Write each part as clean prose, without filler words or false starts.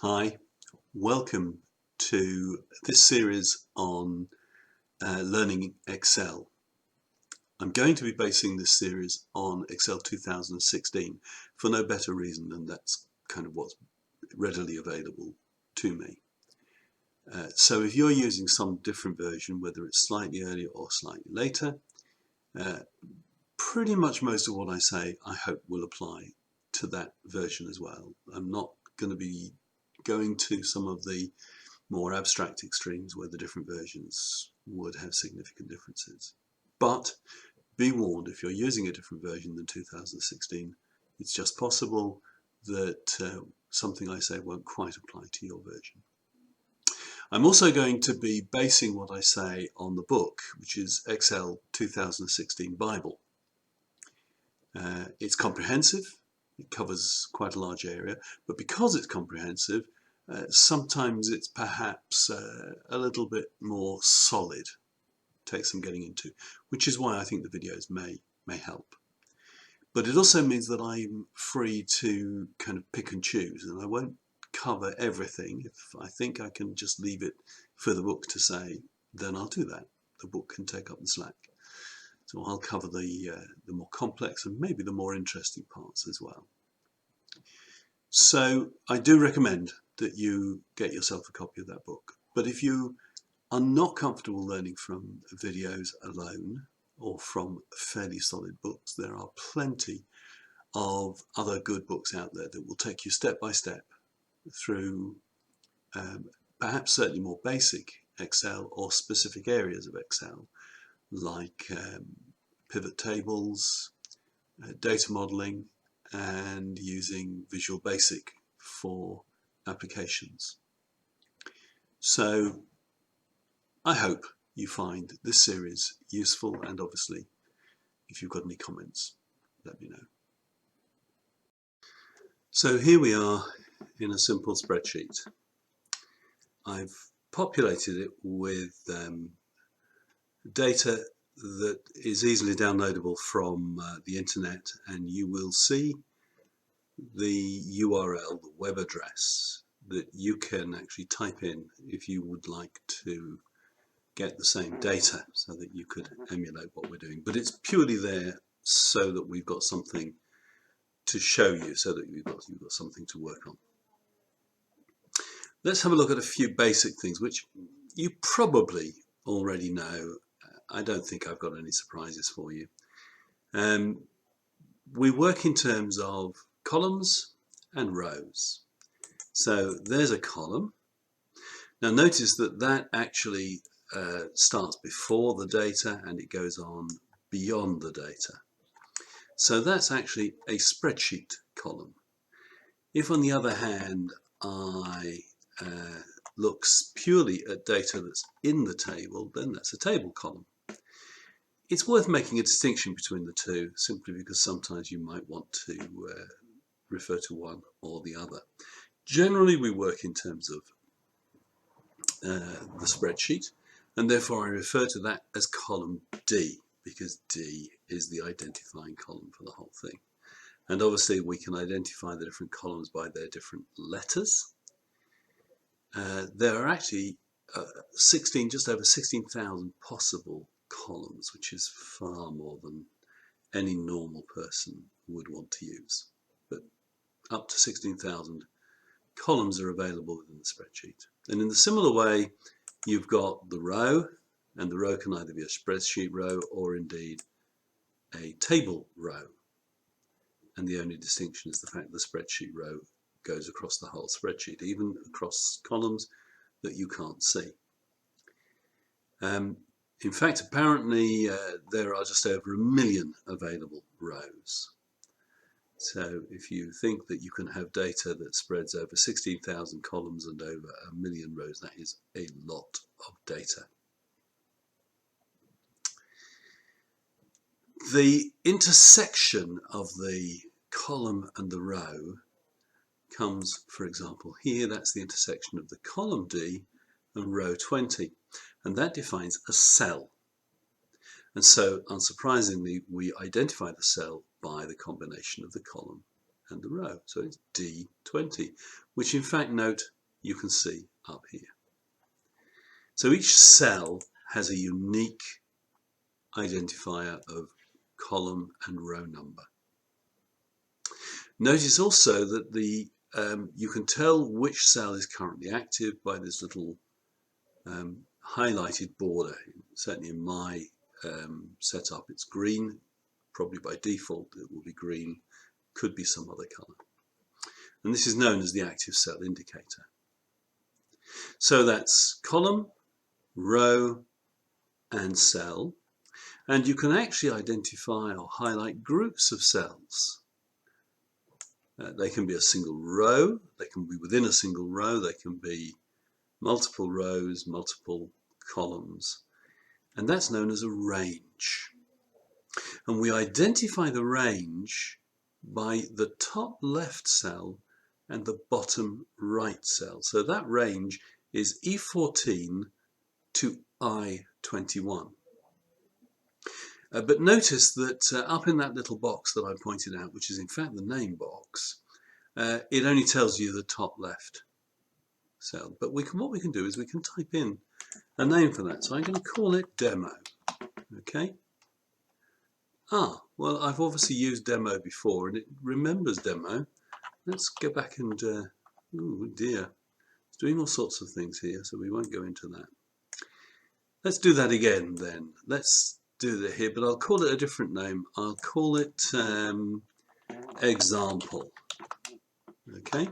Hi, welcome to this series on learning Excel. I'm going to be basing this series on Excel 2016 for no better reason than that's kind of what's readily available to me. So if you're using some different version, whether it's slightly earlier or slightly later, pretty much most of what I say I hope will apply to that version as well. I'm not going to be going to some of the more abstract extremes where the different versions would have significant differences. But be warned, if you're using a different version than 2016, it's just possible that something I say won't quite apply to your version. I'm also going to be basing what I say on the book, which is Excel 2016 Bible. It's comprehensive, it covers quite a large area, but because it's comprehensive, sometimes it's perhaps a little bit more solid, takes some getting into, which is why I think the videos may help. But it also means that I'm free to kind of pick and choose, and I won't cover everything. If I think I can just leave it for the book to say, then I'll do that. The book can take up the slack. So I'll cover the more complex and maybe the more interesting parts as well. So I do recommend that you get yourself a copy of that book. But if you are not comfortable learning from videos alone or from fairly solid books, there are plenty of other good books out there that will take you step by step through perhaps certainly more basic Excel or specific areas of Excel, like pivot tables, data modeling, and using Visual Basic for applications. So I hope you find this series useful, and obviously if you've got any comments, let me know. So here we are in a simple spreadsheet. I've populated it with data that is easily downloadable from the internet, and you will see the URL, the web address that you can actually type in if you would like to get the same data so that you could emulate what we're doing. But it's purely there so that we've got something to show you, so that you've got something to work on. Let's have a look at a few basic things which you probably already know. I don't think I've got any surprises for you. We work in terms of columns and rows. So there's a column. Now notice that that actually starts before the data and it goes on beyond the data. So that's actually a spreadsheet column. If on the other hand I look purely at data that's in the table, then that's a table column. It's worth making a distinction between the two, simply because sometimes you might want to refer to one or the other. Generally we work in terms of the spreadsheet, and therefore I refer to that as column D, because D is the identifying column for the whole thing. And obviously we can identify the different columns by their different letters. There are actually just over 16,000 possible columns, which is far more than any normal person would want to use. But up to 16,000 columns are available within the spreadsheet. And in a similar way, you've got the row, and the row can either be a spreadsheet row or indeed a table row. And the only distinction is the fact the spreadsheet row goes across the whole spreadsheet, even across columns that you can't see. In fact, apparently there are just over 1 million available rows. So if you think that you can have data that spreads over 16,000 columns and over 1 million rows, that is a lot of data. The intersection of the column and the row comes, for example, here. That's the intersection of the column D and row 20, and that defines a cell. And so, unsurprisingly, we identify the cell by the combination of the column and the row. So it's D20, which in fact, note, you can see up here. So each cell has a unique identifier of column and row number. Notice also that you can tell which cell is currently active by this little highlighted border. Certainly in my setup it's green, probably by default it will be green, could be some other colour. And this is known as the active cell indicator. So that's column, row and cell, and you can actually identify or highlight groups of cells. They can be a single row, they can be within a single row, they can be multiple rows, multiple columns, and that's known as a range. And we identify the range by the top left cell and the bottom right cell. So that range is E14 to I21. But notice that up in that little box that I pointed out, which is in fact the name box, it only tells you the top left cell. But what we can do is we can type in a name for that. So I'm going to call it demo. Okay. Well, I've obviously used demo before and it remembers demo. Let's go back and, oh dear, it's doing all sorts of things here, so we won't go into that. Let's do that again then. Let's do that here, but I'll call it a different name. I'll call it example. Okay,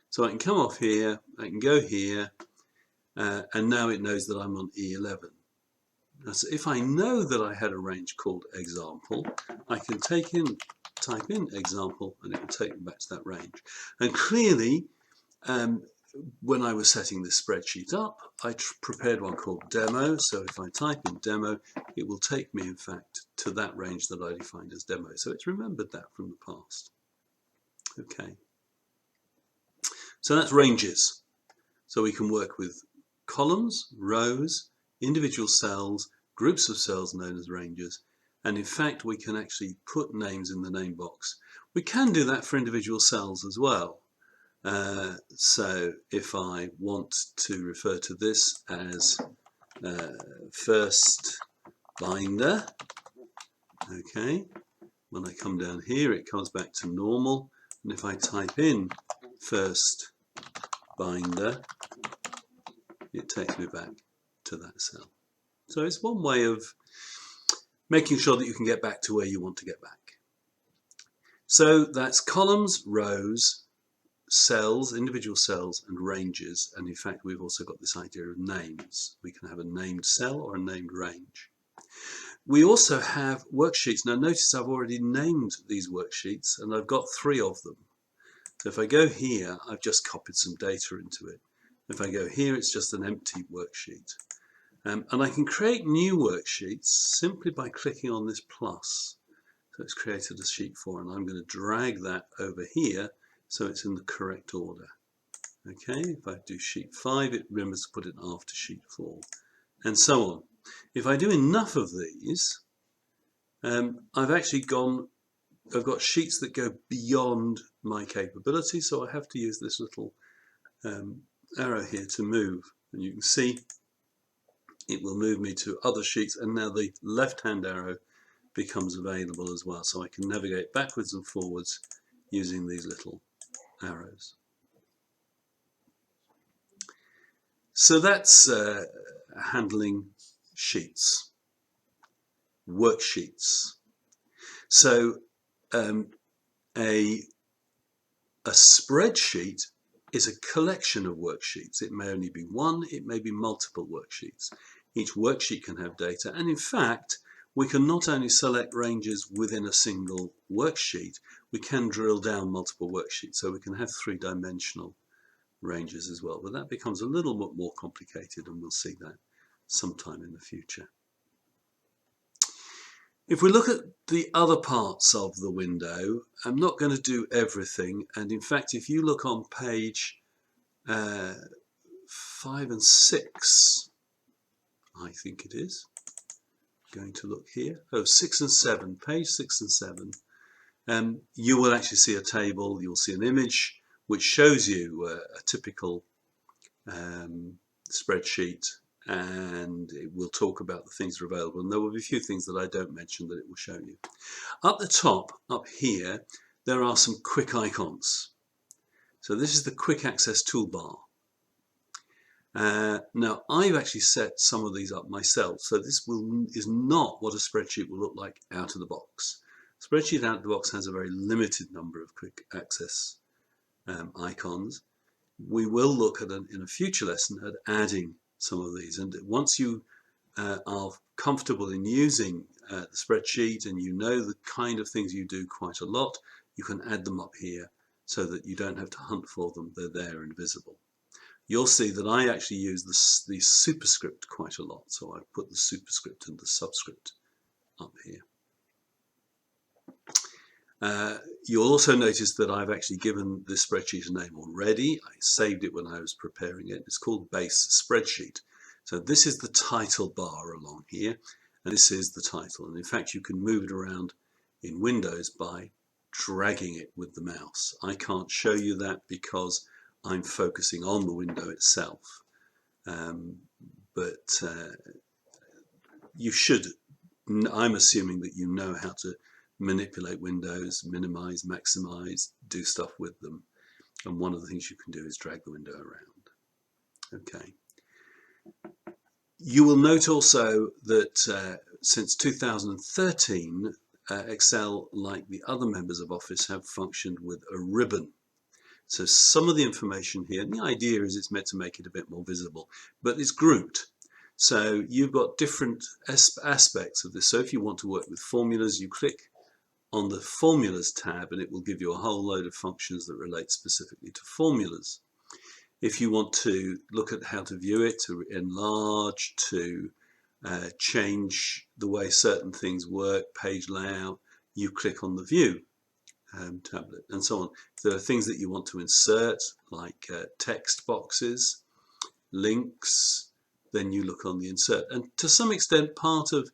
so I can come off here, I can go here, and now it knows that I'm on E11. So if I know that I had a range called example, I can type in example and it will take me back to that range. And clearly, when I was setting this spreadsheet up, I prepared one called demo. So if I type in demo, it will take me in fact to that range that I defined as demo. So it's remembered that from the past. Okay. So that's ranges. So we can work with columns, rows, individual cells, groups of cells known as ranges, and in fact we can actually put names in the name box. We can do that for individual cells as well. So if I want to refer to this as first binder, okay, when I come down here it comes back to normal, and if I type in first binder, it takes me back to that cell. So it's one way of making sure that you can get back to where you want to get back. So that's columns, rows, cells, individual cells and ranges, and in fact we've also got this idea of names. We can have a named cell or a named range. We also have worksheets. Now notice I've already named these worksheets and I've got 3 of them. So if I go here, I've just copied some data into it. If I go here, it's just an empty worksheet. And I can create new worksheets simply by clicking on this plus. So it's created a sheet 4, and I'm going to drag that over here so it's in the correct order. Okay, if I do sheet 5, it remembers to put it after sheet 4, and so on. If I do enough of these, I've got sheets that go beyond my capability, so I have to use this little arrow here to move, and you can see it will move me to other sheets, and now the left-hand arrow becomes available as well, so I can navigate backwards and forwards using these little arrows. So that's handling sheets, worksheets. So a spreadsheet is a collection of worksheets. It may only be one, it may be multiple worksheets. Each worksheet can have data, and in fact we can not only select ranges within a single worksheet, we can drill down multiple worksheets, so we can have 3-dimensional ranges as well, but that becomes a little bit more complicated, and we'll see that sometime in the future. If we look at the other parts of the window, I'm not going to do everything, and in fact if you look on page 5 and 6, I think it is, going to look here, 6 and 7, page 6 and 7, you will actually see a table, you'll see an image which shows you a typical spreadsheet, and it will talk about the things that are available, and there will be a few things that I don't mention that it will show you. Up the top, up here, there are some quick icons. So this is the quick access toolbar. Now I've actually set some of these up myself, so this is not what a spreadsheet will look like out of the box. Spreadsheet out of the box has a very limited number of quick access icons. We will look at in a future lesson at adding some of these, and once you are comfortable in using the spreadsheet and you know the kind of things you do quite a lot, you can add them up here so that you don't have to hunt for them, they're there and visible. You'll see that I actually use the superscript quite a lot, so I put the superscript and the subscript up here. You'll also notice that I've actually given this spreadsheet a name already. I saved it when I was preparing it. It's called Base Spreadsheet. So this is the title bar along here, and this is the title. And in fact, you can move it around in Windows by dragging it with the mouse. I can't show you that because I'm focusing on the window itself. But you should, I'm assuming that you know how to manipulate windows, minimize, maximize, do stuff with them. And one of the things you can do is drag the window around. Okay. You will note also that since 2013, Excel, like the other members of Office, have functioned with a ribbon. So some of the information here, and the idea is it's meant to make it a bit more visible, but it's grouped. So you've got different aspects of this. So if you want to work with formulas, you click on the Formulas tab and it will give you a whole load of functions that relate specifically to formulas. If you want to look at how to view it, to enlarge, to change the way certain things work, page layout, you click on the View tablet and so on. If there are things that you want to insert, like text boxes, links, then you look on the Insert. And to some extent, part of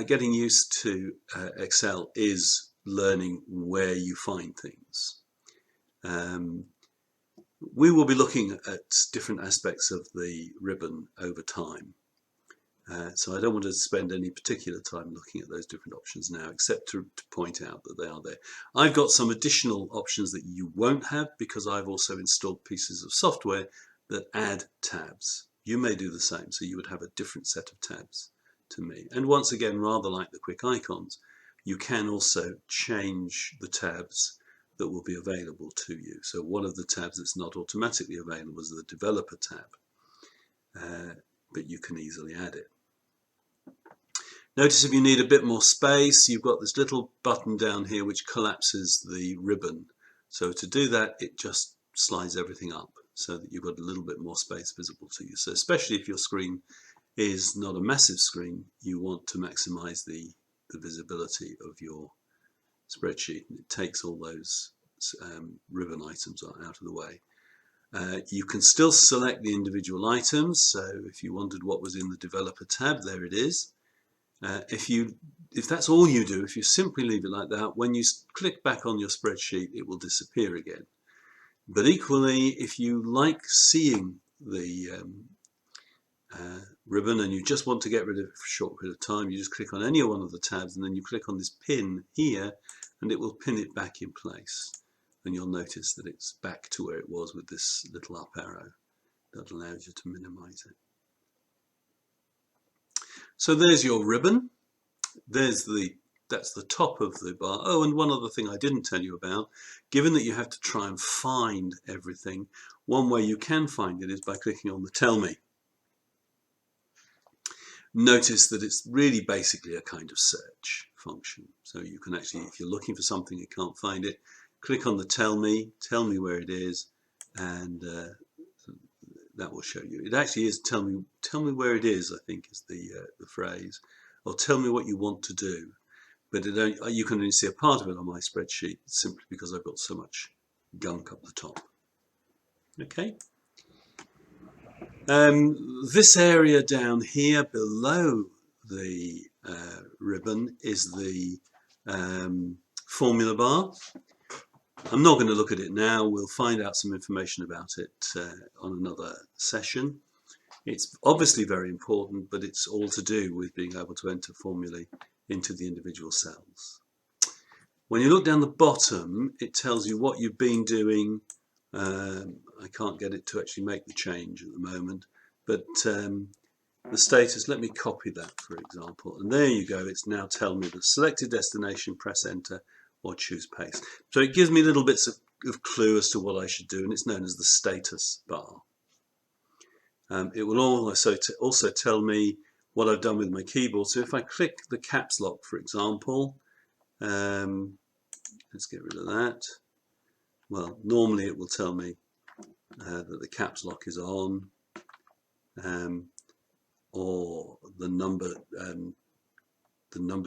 getting used to Excel is learning where you find things. We will be looking at different aspects of the ribbon over time. So I don't want to spend any particular time looking at those different options now, except to point out that they are there. I've got some additional options that you won't have because I've also installed pieces of software that add tabs. You may do the same, so you would have a different set of tabs to me. And once again, rather like the quick icons, you can also change the tabs that will be available to you. So one of the tabs that's not automatically available is the Developer tab, but you can easily add it. Notice if you need a bit more space, you've got this little button down here which collapses the ribbon. So to do that, it just slides everything up so that you've got a little bit more space visible to you. So especially if your screen is not a massive screen, you want to maximize the visibility of your spreadsheet. And it takes all those ribbon items out of the way. You can still select the individual items. So if you wondered what was in the Developer tab, there it is. If that's all you do, if you simply leave it like that, when you click back on your spreadsheet, it will disappear again. But equally, if you like seeing the ribbon and you just want to get rid of it for a short period of time, you just click on any one of the tabs and then you click on this pin here and it will pin it back in place. And you'll notice that it's back to where it was with this little up arrow that allows you to minimize it. So there's your ribbon. That's the top of the bar. Oh, and one other thing I didn't tell you about, given that you have to try and find everything, one way you can find it is by clicking on the Tell Me. Notice that it's really basically a kind of search function. So you can actually, if you're looking for something and can't find it, click on the Tell Me where it is, and that will show you. It actually is tell me where it is, I think is the phrase, or tell me what you want to do. But you can only see a part of it on my spreadsheet simply because I've got so much gunk up the top. Okay. This area down here below the ribbon is the formula bar. I'm not going to look at it now. We'll find out some information about it on another session. It's obviously very important, but it's all to do with being able to enter formulae into the individual cells. When you look down the bottom, it tells you what you've been doing. I can't get it to actually make the change at the moment, but the status, let me copy that for example, and there you go. It's now telling me the selected destination, press enter or choose paste. So it gives me little bits of clue as to what I should do, and it's known as the status bar. It will also tell me what I've done with my keyboard. So if I click the caps lock, for example, let's get rid of that. Well, normally it will tell me that the caps lock is on, or the number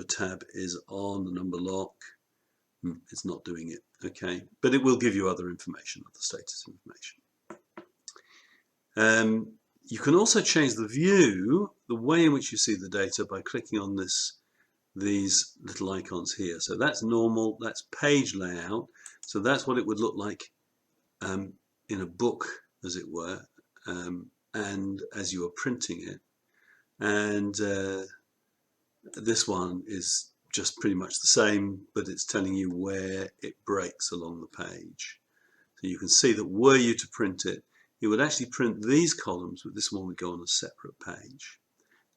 tab is on, the number lock. It's not doing it, okay, but it will give you other information, other status information. You can also change the view, the way in which you see the data, by clicking on these little icons here. So that's normal, that's page layout. So that's what it would look like in a book, as it were, and as you are printing it. And this one is just pretty much the same, but it's telling you where it breaks along the page. So you can see that were you to print it, it would actually print these columns, but this one would go on a separate page.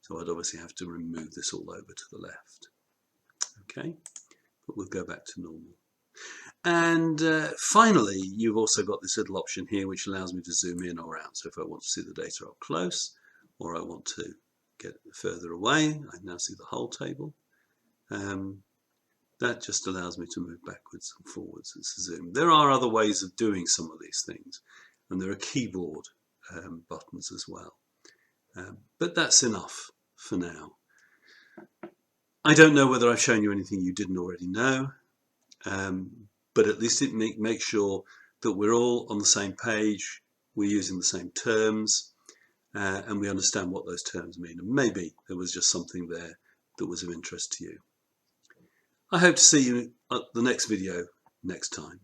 So I'd obviously have to remove this all over to the left. Okay, but we'll go back to normal. And finally, you've also got this little option here which allows me to zoom in or out. So if I want to see the data up close, or I want to get further away, I now see the whole table. That just allows me to move backwards and forwards as a zoom. There are other ways of doing some of these things, and there are keyboard buttons as well. But that's enough for now. I don't know whether I've shown you anything you didn't already know, but at least it makes sure that we're all on the same page, we're using the same terms, and we understand what those terms mean. And maybe there was just something there that was of interest to you. I hope to see you at the next video next time.